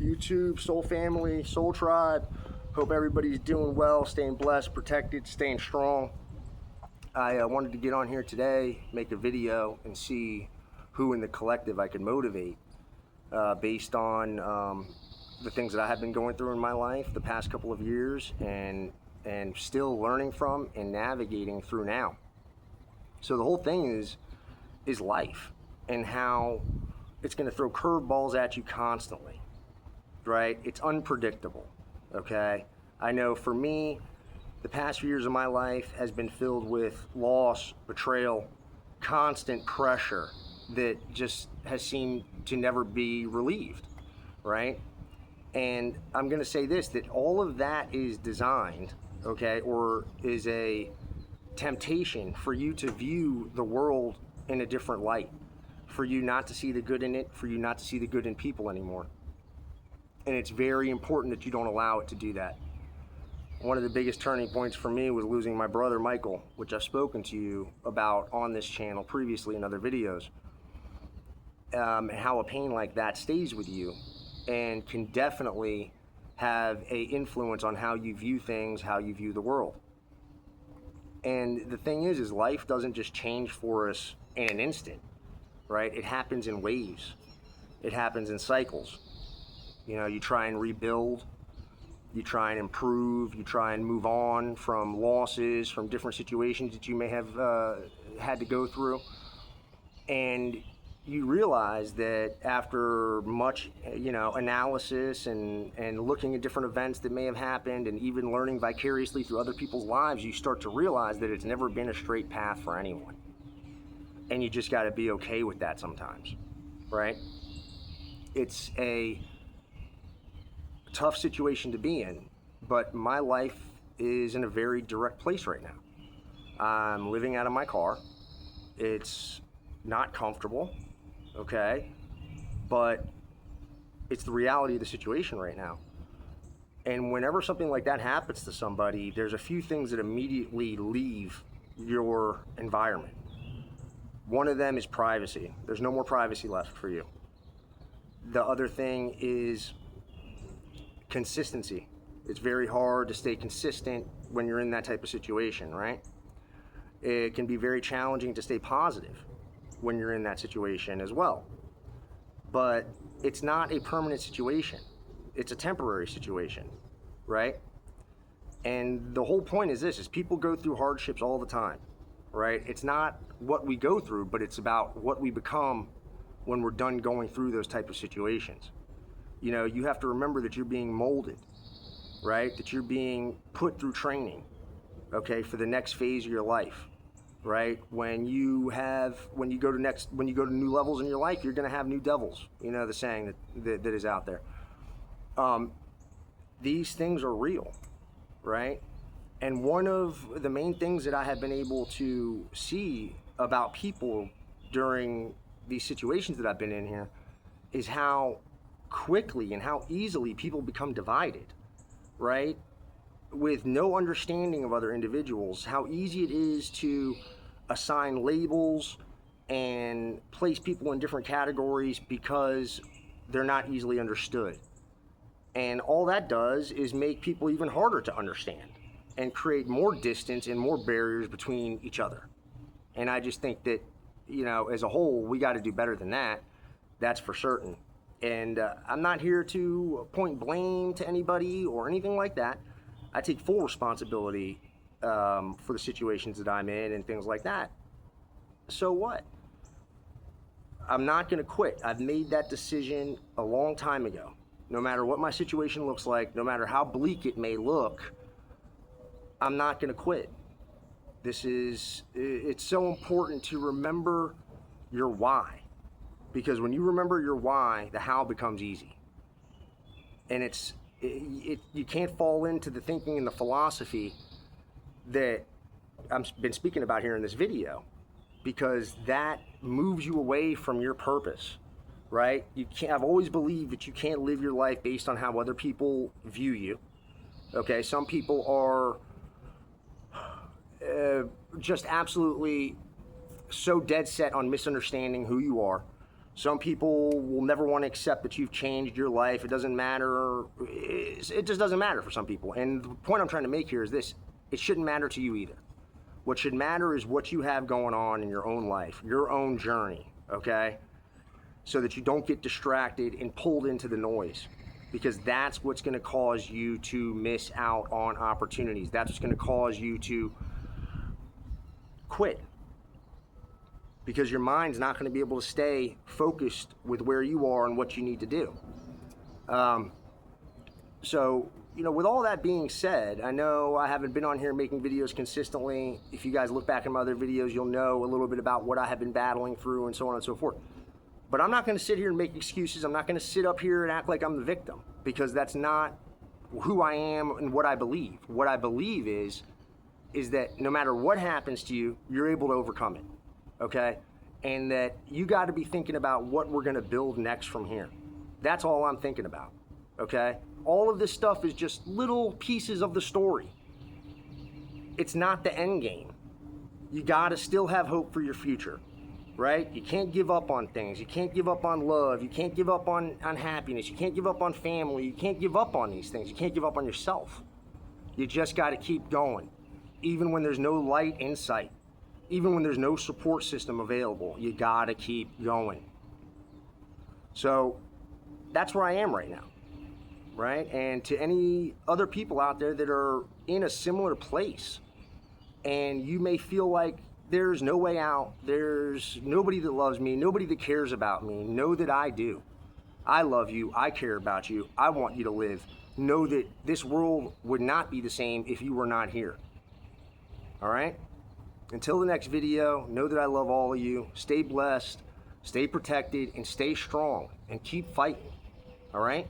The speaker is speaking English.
YouTube, Soul Family, Soul Tribe. Hope everybody's doing well, staying blessed, protected, staying strong. I wanted to get on here today, make a video, and see who in the collective I could motivate based on the things that I have been going through in my life the past couple of years and still learning from and navigating through now. So the whole thing is life and how it's going to throw curveballs at you constantly, right? It's unpredictable, okay? I know for me, the past few years of my life has been filled with loss, betrayal, constant pressure that just has seemed to never be relieved, right? And I'm going to say this, that all of that is designed, okay, or is a temptation for you to view the world in a different light, for you not to see the good in it, for you not to see the good in people anymore. And it's very important that you don't allow it to do that. One of the biggest turning points for me was losing my brother Michael, which I've spoken to you about on this channel previously in other videos, and how a pain like that stays with you and can definitely have an influence on how you view things, how you view the world. And the thing is life doesn't just change for us in an instant, right? It happens in waves. It happens in cycles. You know, you try and rebuild, you try and improve, you try and move on from losses, from different situations that you may have had to go through. And you realize that after much, analysis and looking at different events that may have happened and even learning vicariously through other people's lives, you start to realize that it's never been a straight path for anyone. And you just got to be okay with that sometimes, right? It's a tough situation to be in, but my life is in a very direct place right now. I'm living out of my car. It's not comfortable, okay, but it's the reality of the situation right now. And whenever something like that happens to somebody, there's a few things that immediately leave your environment. One of them is privacy. There's no more privacy left for you. The other thing is consistency. It's very hard to stay consistent when you're in that type of situation, right? It can be very challenging to stay positive when you're in that situation as well. But it's not a permanent situation. It's a temporary situation, right? And the whole point is this, is people go through hardships all the time, right? It's not what we go through, but it's about what we become when we're done going through those type of situations. You know, you have to remember that you're being molded, right? That you're being put through training, okay, for the next phase of your life, right? When you go to new levels in your life, you're going to have new devils. You know the saying that is out there. These things are real, right? And one of the main things that I have been able to see about people during these situations that I've been in here is how quickly and how easily people become divided, right? With no understanding of other individuals, how easy it is to assign labels and place people in different categories because they're not easily understood. And all that does is make people even harder to understand and create more distance and more barriers between each other. And I just think that, as a whole, we got to do better than that. That's for certain. And I'm not here to point blame to anybody or anything like that. I take full responsibility for the situations that I'm in and things like that. So what? I'm not going to quit. I've made that decision a long time ago. No matter what my situation looks like, no matter how bleak it may look, I'm not going to quit. It's so important to remember your why. Because when you remember your why, the how becomes easy. And you can't fall into the thinking and the philosophy that I've been speaking about here in this video, because that moves you away from your purpose, right? I've always believed that you can't live your life based on how other people view you, okay? Some people are just absolutely so dead set on misunderstanding who you are. Some people will never want to accept that you've changed your life. It doesn't matter. It just doesn't matter for some people. And the point I'm trying to make here is this: it shouldn't matter to you either. What should matter is what you have going on in your own life, your own journey, okay? So that you don't get distracted and pulled into the noise, because that's what's going to cause you to miss out on opportunities. That's what's going to cause you to quit, because your mind's not going to be able to stay focused with where you are and what you need to do. So, you know, with all that being said, I know I haven't been on here making videos consistently. If you guys look back in my other videos, you'll know a little bit about what I have been battling through and so on and so forth. But I'm not going to sit here and make excuses. I'm not going to sit up here and act like I'm the victim, because that's not who I am and what I believe. What I believe is that no matter what happens to you, you're able to overcome it, okay? And that you got to be thinking about what we're going to build next from here. That's all I'm thinking about, okay? All of this stuff is just little pieces of the story. It's not the end game. You got to still have hope for your future. Right? You can't give up on things. You can't give up on love. You can't give up on happiness. You can't give up on family. You can't give up on these things. You can't give up on yourself. You just got to keep going. Even when there's no light in sight, even when there's no support system available, you got to keep going. So that's where I am right now, right? And to any other people out there that are in a similar place, and you may feel like there's no way out, there's nobody that loves me, nobody that cares about me, know that I do. I love you, I care about you, I want you to live. Know that this world would not be the same if you were not here. All right? Until the next video, know that I love all of you. Stay blessed, stay protected, and stay strong, and keep fighting. All right?